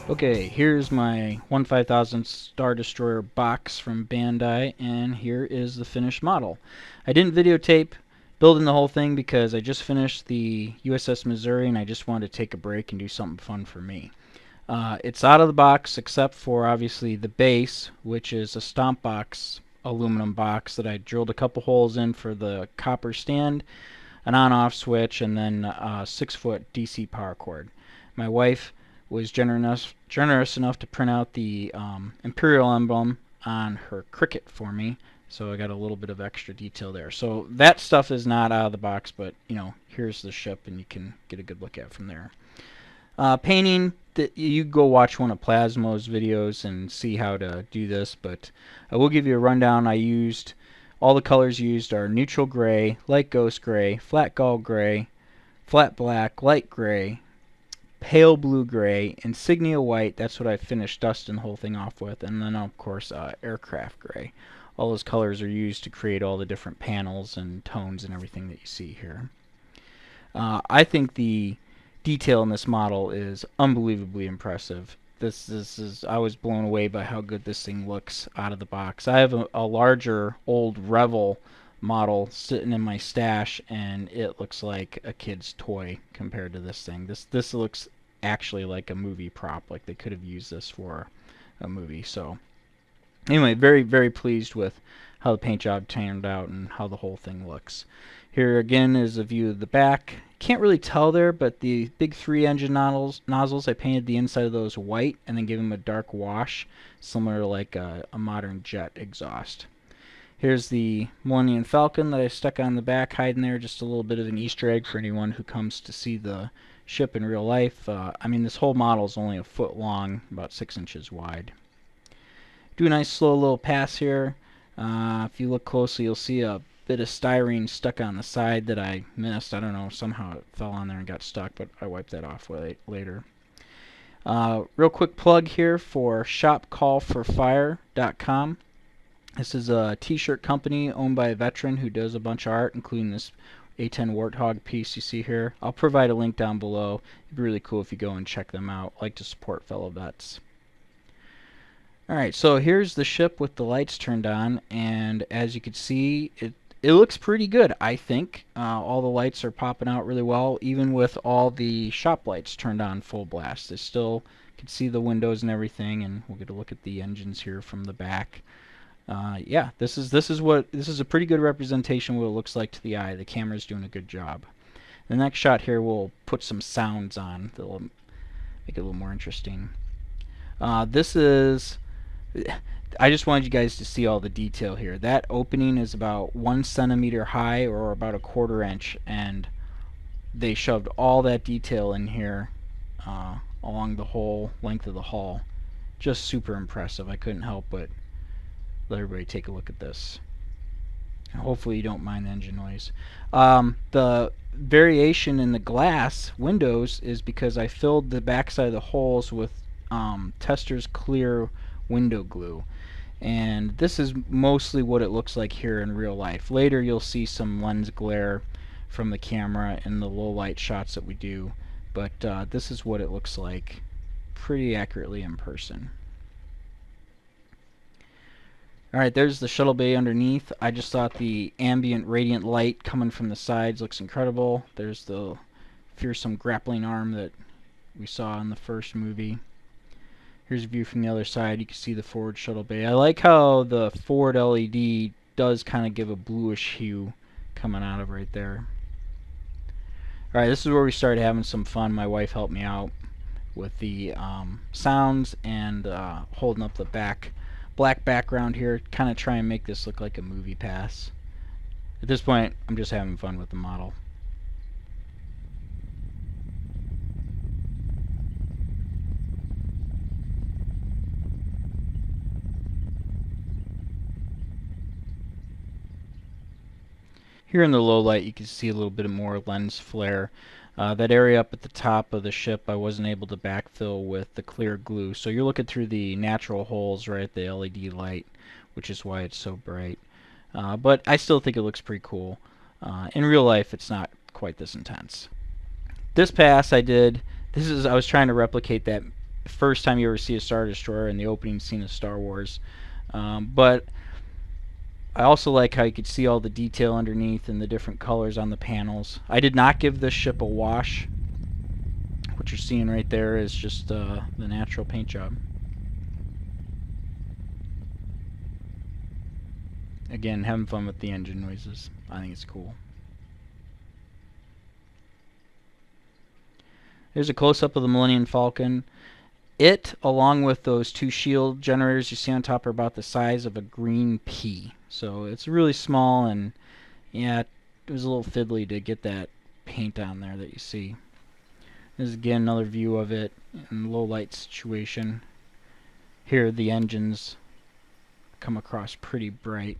Okay, here's my 1/5000 Star Destroyer box from Bandai, and here is the finished model. I didn't videotape building the whole thing because I just finished the USS Missouri and I just wanted to take a break and do something fun for me. It's out of the box except for obviously the base, which is a stomp box aluminum box that I drilled a couple holes in for the copper stand, an on-off switch, and then a 6-foot DC power cord. My wife was generous enough to print out the Imperial emblem on her cricket for me, so I got a little bit of extra detail there. So that stuff is not out of the box, but here's the ship, and you can get a good look at it from there. Painting, you go watch one of Plasmo's videos and see how to do this, but I will give you a rundown. All the colors used are neutral gray, light ghost gray, flat gold gray, flat black, light gray, pale blue gray, insignia white. That's what I finished dusting the whole thing off with, and then of course aircraft gray. All those colors are used to create all the different panels and tones and everything that you see here. I think the detail in this model is unbelievably impressive. I was blown away by how good this thing looks out of the box. I have a larger old Revel model sitting in my stash, and it looks like a kid's toy compared to this thing. This looks actually like a movie prop, like they could have used this for a movie. So anyway, very, very pleased with how the paint job turned out and how the whole thing looks. Here again is a view of the back. Can't really tell there, but the big 3 engine nozzles, I painted the inside of those white and then gave them a dark wash, similar to like a modern jet exhaust. Here's the Millennium Falcon that I stuck on the back, hiding there, just a little bit of an Easter egg for anyone who comes to see the ship in real life. I mean, this whole model is only a foot long, about 6 inches wide. Do a nice slow little pass here. If you look closely, you'll see a bit of styrene stuck on the side that I missed. I don't know, somehow it fell on there and got stuck, but I wiped that off later. Real quick plug here for shopcallforfire.com. This is a t-shirt company owned by a veteran who does a bunch of art, including this A10 Warthog piece you see here. I'll provide a link down below. It'd be really cool if you go and check them out. I like to support fellow vets. Alright, so here's the ship with the lights turned on, and as you can see, it looks pretty good, I think. All the lights are popping out really well, even with all the shop lights turned on full blast. They still can see the windows and everything, and we'll get a look at the engines here from the back. Yeah, this is a pretty good representation of what it looks like to the eye. The camera's doing a good job. The next shot here, we'll put some sounds on that'll make it a little more interesting. I just wanted you guys to see all the detail here. That opening is about 1 centimeter high, or about a 1/4 inch, and they shoved all that detail in here along the whole length of the hull. Just super impressive. I couldn't help but let everybody take a look at this. And hopefully you don't mind the engine noise. The variation in the glass windows is because I filled the backside of the holes with Tester's clear window glue, and this is mostly what it looks like here in real life. Later you'll see some lens glare from the camera in the low light shots that we do, but this is what it looks like pretty accurately in person. Alright, there's the shuttle bay underneath. I just thought the ambient radiant light coming from the sides looks incredible. There's the fearsome grappling arm that we saw in the first movie. Here's a view from the other side. You can see the forward shuttle bay. I like how the forward LED does kind of give a bluish hue coming out of right there. Alright, this is where we started having some fun. My wife helped me out with the sounds and holding up the black background here, kind of try and make this look like a movie pass. At this point, I'm just having fun with the model. Here in the low light you can see a little bit more lens flare. That area up at the top of the ship I wasn't able to backfill with the clear glue, so you're looking through the natural holes right at the LED light, which is why it's so bright. But I still think it looks pretty cool. In real life it's not quite this intense. This pass I was trying to replicate that first time you ever see a Star Destroyer in the opening scene of Star Wars. But I also like how you could see all the detail underneath and the different colors on the panels. I did not give this ship a wash. What you're seeing right there is just the natural paint job. Again, having fun with the engine noises. I think it's cool. Here's a close-up of the Millennium Falcon. It, along with those two shield generators you see on top, are about the size of a green pea. So it's really small, and yeah, it was a little fiddly to get that paint on there that you see. This is again another view of it in low light situation. Here the engines come across pretty bright.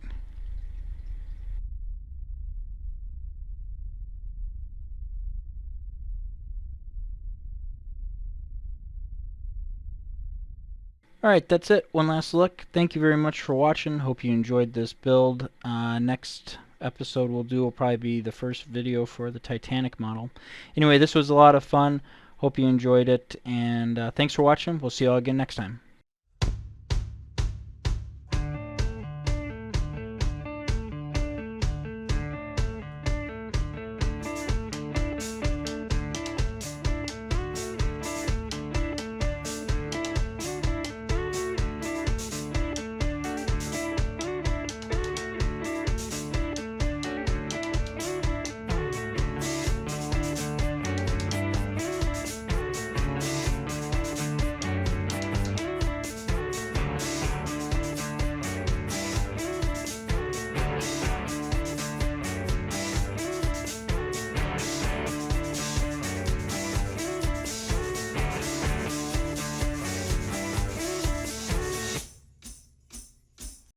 Alright, that's it. One last look. Thank you very much for watching. Hope you enjoyed this build. Next episode will probably be the first video for the Titanic model. Anyway, this was a lot of fun. Hope you enjoyed it, and thanks for watching. We'll see you all again next time.